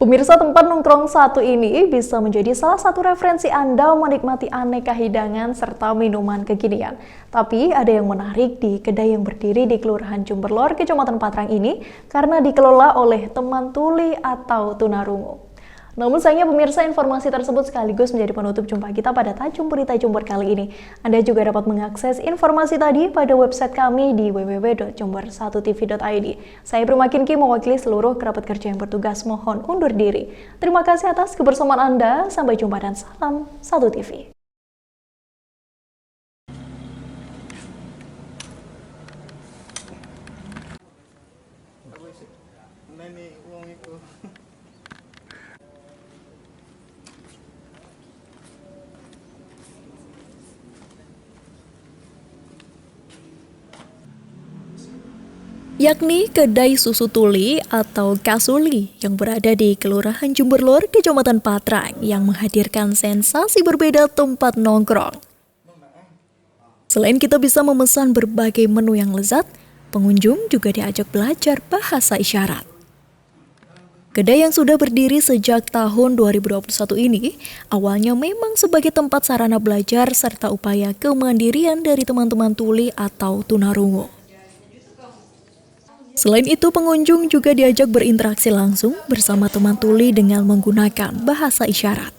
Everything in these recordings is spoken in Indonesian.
Pemirsa, tempat nongkrong satu ini bisa menjadi salah satu referensi Anda menikmati aneka hidangan serta minuman kekinian. Tapi ada yang menarik di kedai yang berdiri di Kelurahan Jumberlor, Kecamatan Patrang ini karena dikelola oleh teman tuli atau tunarungu. Namun sayangnya pemirsa, informasi tersebut sekaligus menjadi penutup jumpa kita pada Tajum Berita Jumber kali ini. Anda juga dapat mengakses informasi tadi pada website kami di www.jumber1tv.id. Saya Bermakinki mewakili seluruh kerabat kerja yang bertugas mohon undur diri. Terima kasih atas kebersamaan Anda. Sampai jumpa dan salam 1TV. Yakni kedai susu tuli atau Kasuli yang berada di Kelurahan Jumberlor, Kecamatan Patrang yang menghadirkan sensasi berbeda tempat nongkrong. Selain kita bisa memesan berbagai menu yang lezat, pengunjung juga diajak belajar bahasa isyarat. Kedai yang sudah berdiri sejak tahun 2021 ini awalnya memang sebagai tempat sarana belajar serta upaya kemandirian dari teman-teman tuli atau tunarungu. Selain itu, pengunjung juga diajak berinteraksi langsung bersama teman tuli dengan menggunakan bahasa isyarat.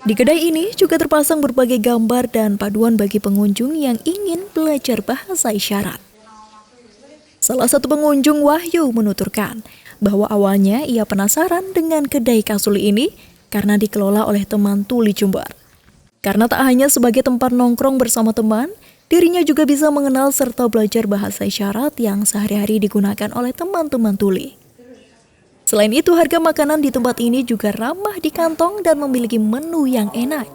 Di kedai ini juga terpasang berbagai gambar dan paduan bagi pengunjung yang ingin belajar bahasa isyarat. Salah satu pengunjung, Wahyu, menuturkan bahwa awalnya ia penasaran dengan kedai Kasuli ini karena dikelola oleh teman tuli Jumber. Karena tak hanya sebagai tempat nongkrong bersama teman, dirinya juga bisa mengenal serta belajar bahasa isyarat yang sehari-hari digunakan oleh teman-teman tuli. Selain itu, harga makanan di tempat ini juga ramah di kantong dan memiliki menu yang enak.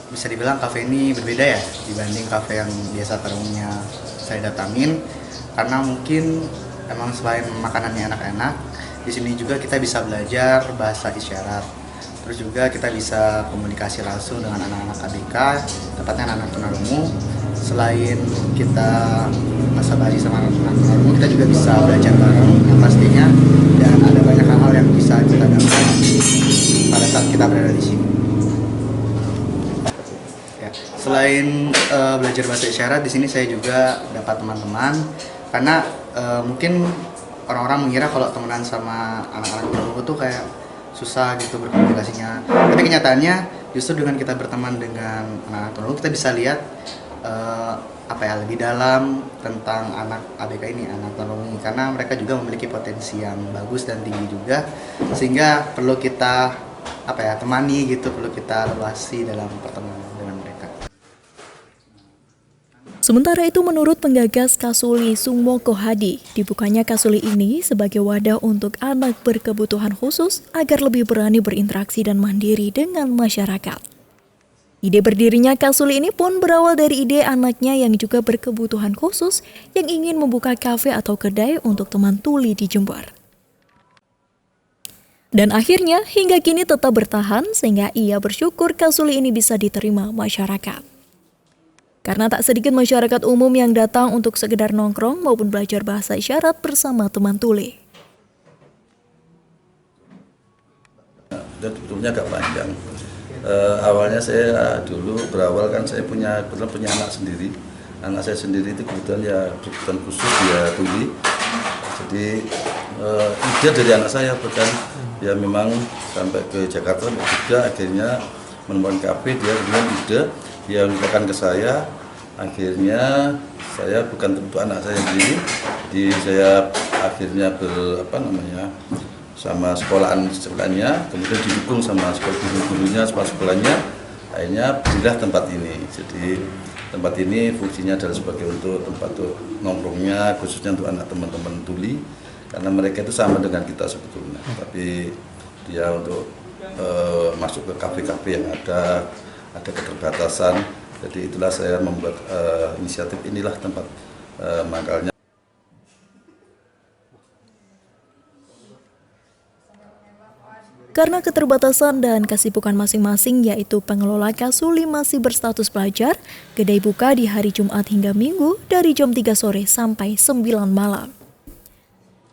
Bisa dibilang kafe ini berbeda ya dibanding kafe yang biasa pada umumnya saya datangin, karena mungkin emang selain makanannya enak-enak, di sini juga kita bisa belajar bahasa isyarat. Terus juga kita bisa komunikasi langsung dengan anak-anak ABK, tepatnya anak-anak tunarungu. Selain kita basa-basi sama anak-anak tunarungu, kita juga bisa belajar bareng yang pastinya, dan ada banyak hal-hal yang bisa kita dapat pada saat kita berada di sini. Ya, selain belajar bahasa isyarat, di sini saya juga dapat teman-teman, karena mungkin orang-orang mengira kalau temenan sama anak-anak tunarungu tuh kayak susah gitu berkomunikasinya. Tapi kenyataannya justru dengan kita berteman dengan anak-anak tunarungu, kita bisa lihat lebih dalam tentang anak ABK ini, anak tunarungu ini, karena mereka juga memiliki potensi yang bagus dan tinggi juga, sehingga perlu kita temani gitu, perlu kita luasi dalam pertemanan dengan mereka. Sementara itu, menurut penggagas Kasuli, Sungmoko Hadi, dibukanya Kasuli ini sebagai wadah untuk anak berkebutuhan khusus agar lebih berani berinteraksi dan mandiri dengan masyarakat. Ide berdirinya Kasuli ini pun berawal dari ide anaknya yang juga berkebutuhan khusus yang ingin membuka kafe atau kedai untuk teman tuli di Jember. Dan akhirnya hingga kini tetap bertahan sehingga ia bersyukur Kasuli ini bisa diterima masyarakat. Karena tak sedikit masyarakat umum yang datang untuk sekedar nongkrong maupun belajar bahasa isyarat bersama teman tuli. Dan sebetulnya agak panjang. Awalnya saya dulu berawal kan saya kebetulan punya anak sendiri. Anak saya sendiri itu kebetulan ya kebutuhan khusus dia tuli. Jadi ide dari anak saya bahkan ya memang sampai ke Jakarta juga akhirnya menemukan kafe, dia dengan ide dia menunjukkan ke saya. Akhirnya saya bukan untuk anak saya sendiri, jadi saya akhirnya sama sekolahnya, kemudian didukung sama guru-gurunya, sama sekolahnya, akhirnya berilah tempat ini. Jadi tempat ini fungsinya adalah sebagai untuk tempat nongkrongnya, khususnya untuk anak teman-teman tuli, karena mereka itu sama dengan kita sebetulnya, tapi dia untuk masuk ke kafe-kafe yang ada keterbatasan. Jadi itulah saya membuat inisiatif inilah tempat mangkalnya. Karena keterbatasan dan kesibukan masing-masing, yaitu pengelola Kasuli masih berstatus pelajar, kedai buka di hari Jumat hingga Minggu dari jam 3 sore sampai 9 malam.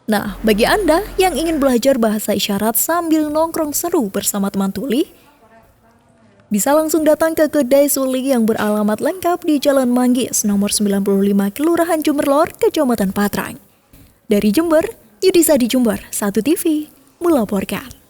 Nah, bagi Anda yang ingin belajar bahasa isyarat sambil nongkrong seru bersama teman tuli, bisa langsung datang ke Kedai Suli yang beralamat lengkap di Jalan Manggis, nomor 95, Kelurahan Jemberlor, Kecamatan Patrang. Dari Jember, Yudisa di Jember, 1 TV, melaporkan.